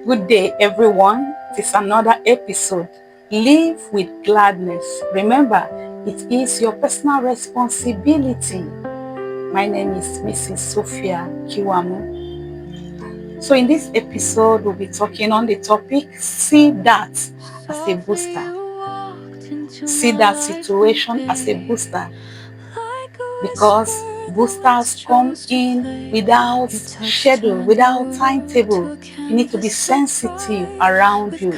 Good day, everyone. It is another episode. Live with gladness. Remember, it is your personal responsibility. My name is Mrs. Sophia Kiwamu. So, in this episode, we'll be talking on the topic see that as a booster. See that situation as a booster, because boosters come in without schedule, without timetable. You need to be sensitive around you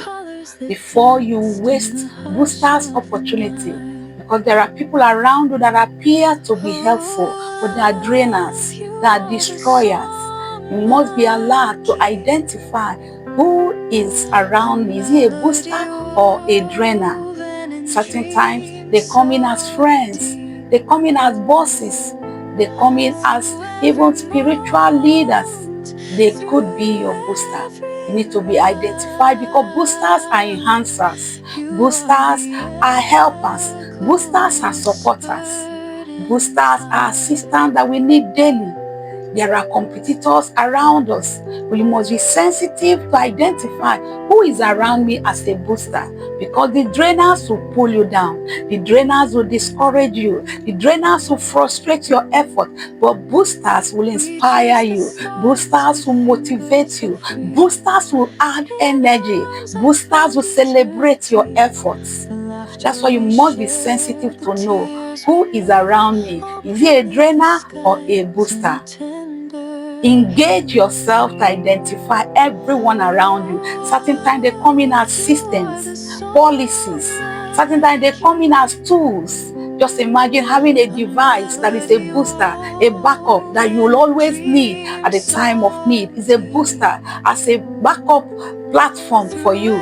before you waste boosters opportunity, because there are people around you that appear to be helpful, but they are drainers, they are destroyers. You must be allowed to identify who is around me. Is he a booster or a drainer? Certain times they come in as friends, they come in as bosses, they come in as even spiritual leaders. They could be your booster. You need to be identified, because boosters are enhancers, boosters are helpers, boosters are supporters, boosters are assistants that we need daily. There are competitors around us. We must be sensitive to identify who is around me as a booster, because the drainers will pull you down. The drainers will discourage you. The drainers will frustrate your effort. But boosters will inspire you. Boosters will motivate you. Boosters will add energy. Boosters will celebrate your efforts. That's why you must be sensitive to know who is around me. Is he a drainer or a booster? Engage yourself to identify everyone around you. Certain times they come in as systems, policies. Certain times they come in as tools. Just imagine having a device that is a booster, a backup that you will always need at the time of need. Is a booster as a backup platform for you.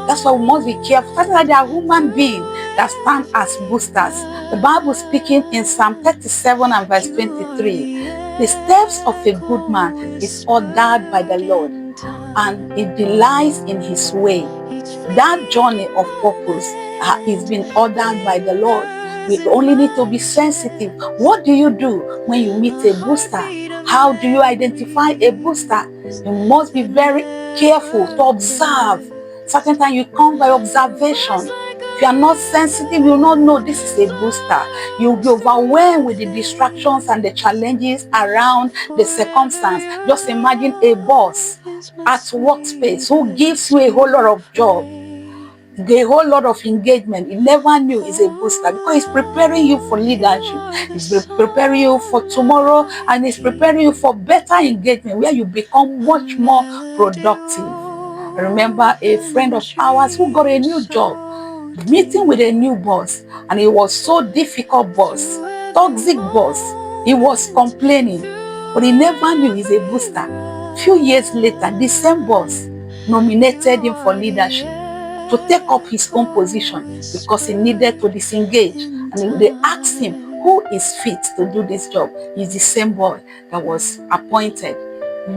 That's why we must be careful. That's why there are human beings that stand as boosters. The Bible speaking in Psalm 37 and verse 23. The steps of a good man is ordered by the Lord, and it delights in his way. That journey of purpose is being ordered by the Lord. We only need to be sensitive. What do you do when you meet a booster? How do you identify a booster? You must be very careful to observe. Certain times you come by observation. If you are not sensitive, you will not know this is a booster. You will be overwhelmed with the distractions and the challenges around the circumstance. Just imagine a boss at workspace who gives you a whole lot of job, a whole lot of engagement. You never knew is a booster, because it's preparing you for leadership. It's preparing you for tomorrow, and it's preparing you for better engagement where you become much more productive. I remember a friend of ours who got a new job, meeting with a new boss, and it was so difficult boss, toxic boss. He was complaining, but he never knew he's a booster. Few years later, the same boss nominated him for leadership to take up his own position, because he needed to disengage. And they asked him, who is fit to do this job? He's the same boy that was appointed.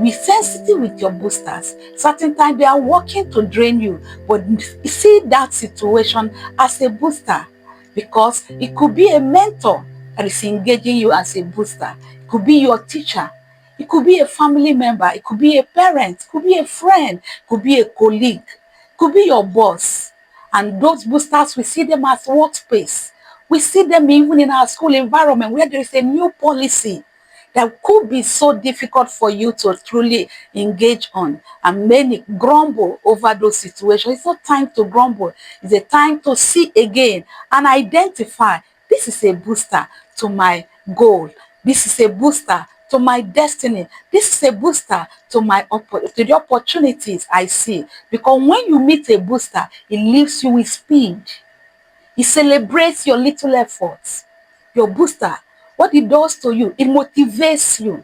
Be sensitive with your boosters. Certain times they are working to drain you, but see that situation as a booster, because it could be a mentor that is engaging you as a booster. It could be your teacher. It could be a family member. It could be a parent. It could be a friend. It could be a colleague. It could be your boss. And those boosters, we see them as workspace. We see them even in our school environment where there is a new policy that could be so difficult for you to truly engage on, and many grumble over those situations. It's not time to grumble. It's a time to see again and identify, this is a booster to my goal. This is a booster to my destiny. This is a booster to to the opportunities I see. Because when you meet a booster, it leaves you with speed. It celebrates your little efforts. Your booster, what it does to you, it motivates you.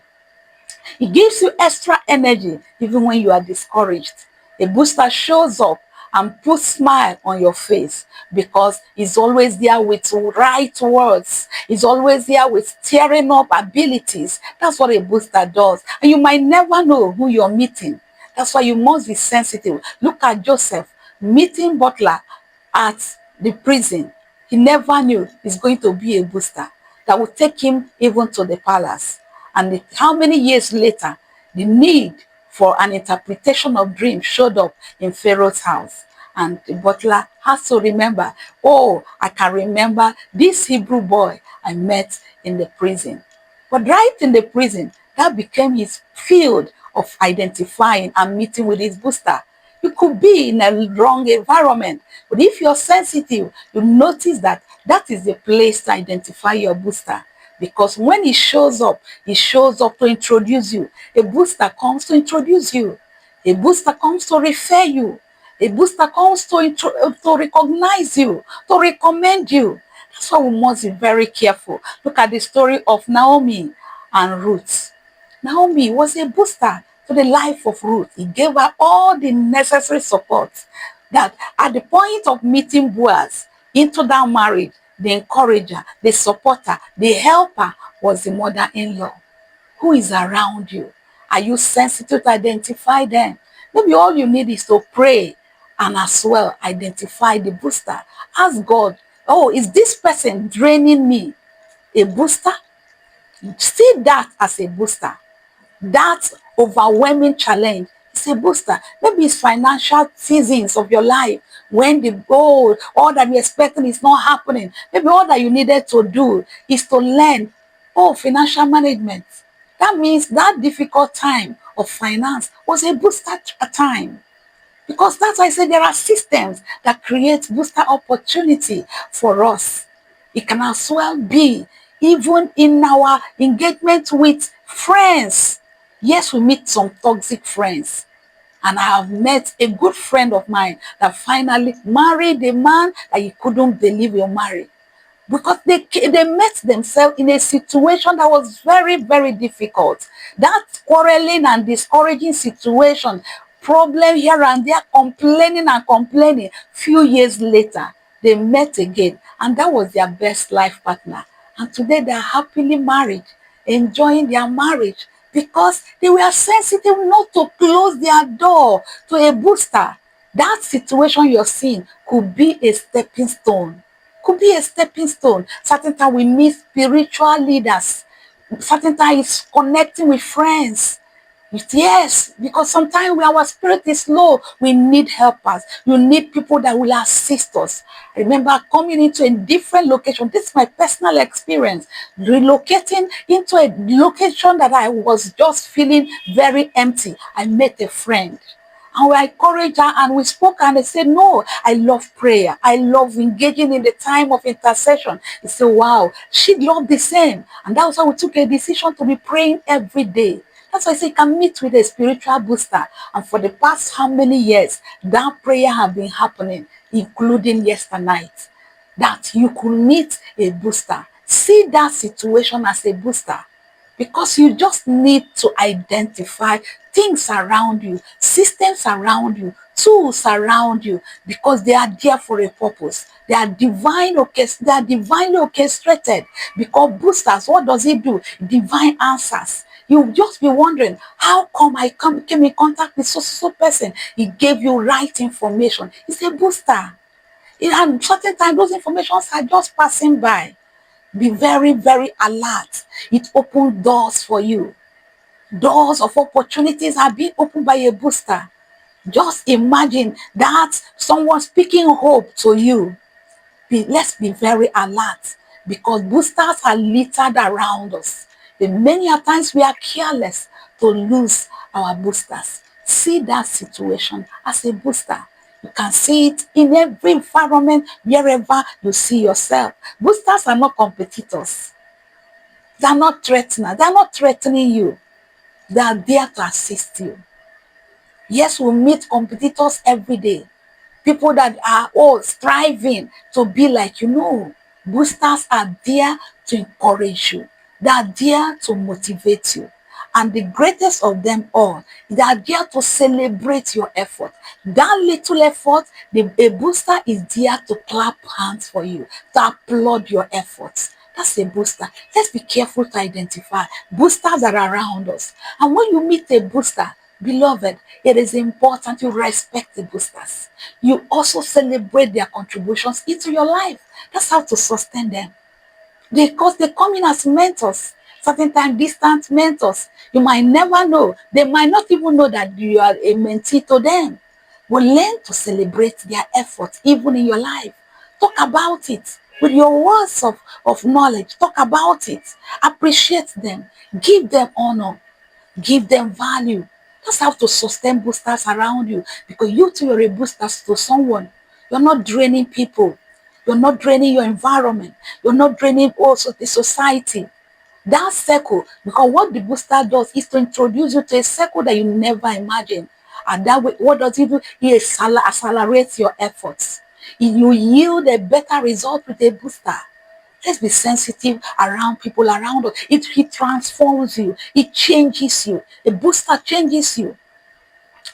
It gives you extra energy even when you are discouraged. A booster shows up and puts smile on your face, because it's always there with right words. It's always there with stirring up abilities. That's what a booster does. And you might never know who you're meeting. That's why you must be sensitive. Look at Joseph meeting Butler at the prison. He never knew he's going to be a booster that would take him even to the palace. And how many years later, the need for an interpretation of dreams showed up in Pharaoh's house. And the butler has to remember, oh, I can remember this Hebrew boy I met in the prison. But right in the prison, that became his field of identifying and meeting with his booster. You could be in a wrong environment, but if you're sensitive, you notice that that is the place to identify your booster. Because when he shows up to introduce you. A booster comes to introduce you. A booster comes to refer you. A booster comes to recognize you, to recommend you. That's why we must be very careful. Look at the story of Naomi and Ruth. Naomi was a booster to the life of Ruth. He gave her all the necessary support that at the point of meeting Boaz into that marriage, the encourager, the supporter, the helper was the mother-in-law. Who is around you? Are you sensitive to identify them? Maybe all you need is to pray and as well identify the booster. Ask God, oh, is this person draining me? A booster? See that as a booster. That overwhelming challenge is a booster. Maybe it's financial seasons of your life when the goal, all that you're expecting is not happening. Maybe all that you needed to do is to learn, oh, financial management. That means that difficult time of finance was a booster time. Because that's why I say there are systems that create booster opportunity for us. It can as well be even in our engagement with friends. Yes, we meet some toxic friends. And I have met a good friend of mine that finally married a man that he couldn't believe he married. Because they met themselves in a situation that was very, very difficult. That quarreling and discouraging situation, problem here and there, complaining and complaining. Few years later, they met again, and that was their best life partner. And today they are happily married, enjoying their marriage because they were sensitive not to close their door to a booster. That situation you're seeing could be a stepping stone. Could be a stepping stone. Certain time we meet spiritual leaders. Certain time it's connecting with friends. Yes, because sometimes when our spirit is low, we need helpers. You need people that will assist us. I remember coming into a different location. This is my personal experience. Relocating into a location that I was just feeling very empty. I met a friend. And we encouraged her and we spoke and they said, no, I love prayer. I love engaging in the time of intercession. He said, wow, she loved the same. And that was how we took a decision to be praying every day. That's why I say you can meet with a spiritual booster. And for the past how many years, that prayer has been happening, including yesterday night. That you could meet a booster. See that situation as a booster. Because you just need to identify things around you, systems around you, tools around you, because they are there for a purpose. They are divinely orchestrated. Because boosters, what does it do? Divine answers. You'll just be wondering, how come came in contact with so person? He gave you right information. It's a booster. And certain times those informations are just passing by. Be very, very alert. It opens doors for you. Doors of opportunities are being opened by a booster. Just imagine that someone speaking hope to you. Let's be very alert because boosters are littered around us. And many a times we are careless to lose our boosters. See that situation as a booster. You can see it in every environment, wherever you see yourself. Boosters are not competitors. They are not threateners. They are not threatening you. They are there to assist you. Yes, we meet competitors every day. People that are all striving to be like you know. Boosters are there to encourage you. They are there to motivate you. And the greatest of them all, they are there to celebrate your effort. That little effort, a booster is there to clap hands for you, to applaud your efforts. That's a booster. Let's be careful to identify boosters that are around us. And when you meet a booster, beloved, it is important you respect the boosters. You also celebrate their contributions into your life. That's how to sustain them. Because they come in as mentors. certain time distant mentors. You might never know. They might not even know that you are a mentee to them. But learn to celebrate their efforts even in your life. Talk about it with your words of knowledge. Talk about it. Appreciate them. Give them honor. Give them value. Just have to sustain boosters around you, because you too, you're a booster to someone. You're not draining people. You're not draining your environment. You're not draining also the society. That circle, because what the booster does is to introduce you to a circle that you never imagined. And that way, what does it do? It accelerates your efforts. You yield a better result with a booster. Let's be sensitive around people around us. It transforms you. It changes you. A booster changes you.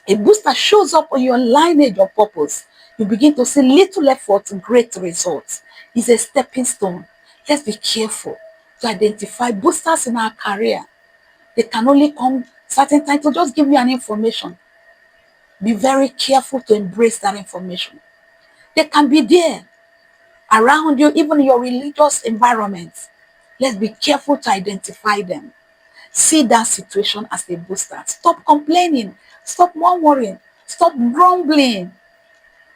A booster shows up on your lineage of purpose. You begin to see little effort, great results. It's a stepping stone. Let's be careful to identify boosters in our career. They can only come certain times to just give you an information. Be very careful to embrace that information. They can be there around you, even in your religious environment. Let's be careful to identify them. See that situation as a booster. Stop complaining. Stop murmuring. Stop grumbling.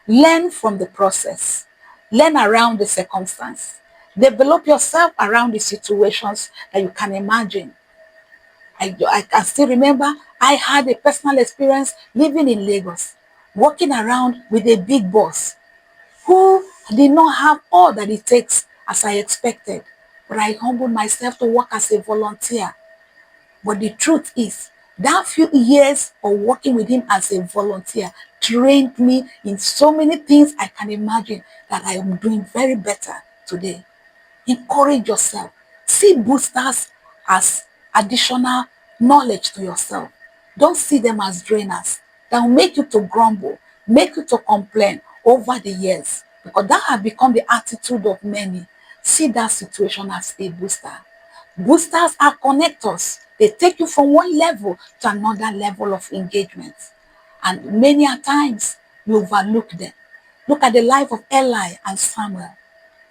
Learn from the process. Learn around the circumstance. Develop yourself around the situations that you can imagine. I can still remember I had a personal experience living in Lagos, walking around with a big boss who did not have all that it takes as I expected. But I humbled myself to work as a volunteer. But the truth is, that few years of working with him as a volunteer trained me in so many things I can imagine that I am doing very better today. Encourage yourself. See boosters as additional knowledge to yourself. Don't see them as drainers that will make you to grumble, make you to complain over the years, because that has become the attitude of many. See that situation as a booster. Boosters are connectors. They take you from one level to another level of engagement. And many a times you overlook them. Look at the life of Eli and Samuel.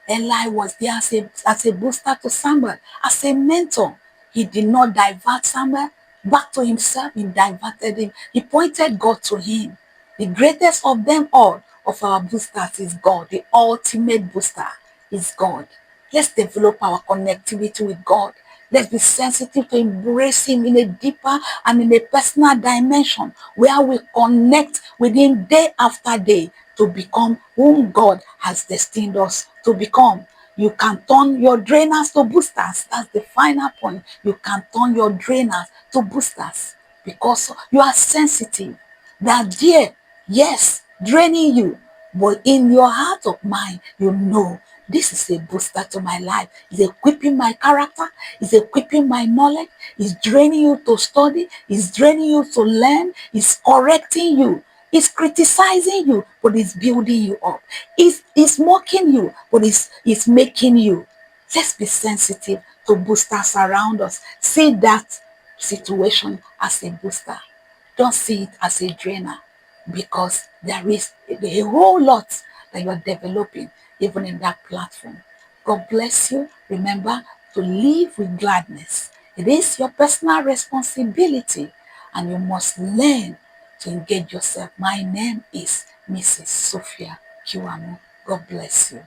Eli was there as a booster to Samuel, as a mentor. He did not divert Samuel back to himself. He diverted him. He pointed God to him. The greatest of them all, of our boosters, is God. The ultimate booster is God. Let's develop our connectivity with God. Let's be sensitive to embrace Him in a deeper and in a personal dimension where we connect with Him day after day to become whom God has destined us to become. You can turn your drainers to boosters. That's the final point. You can turn your drainers to boosters because you are sensitive. That there, yes, draining you, but in your heart of mind, you know this is a booster to my life. It's equipping my character. It's equipping my knowledge. It's draining you to study. It's draining you to learn. It's correcting you. It's criticizing you, but it's building you up. It's mocking you, but it's making you. Let's be sensitive to boosters around us. See that situation as a booster. Don't see it as a drainer, because there is a whole lot that you're developing even in that platform. God bless you. Remember to live with gladness. It is your personal responsibility and you must learn to engage yourself. My name is Mrs. Sophia Kiwamu. God bless you.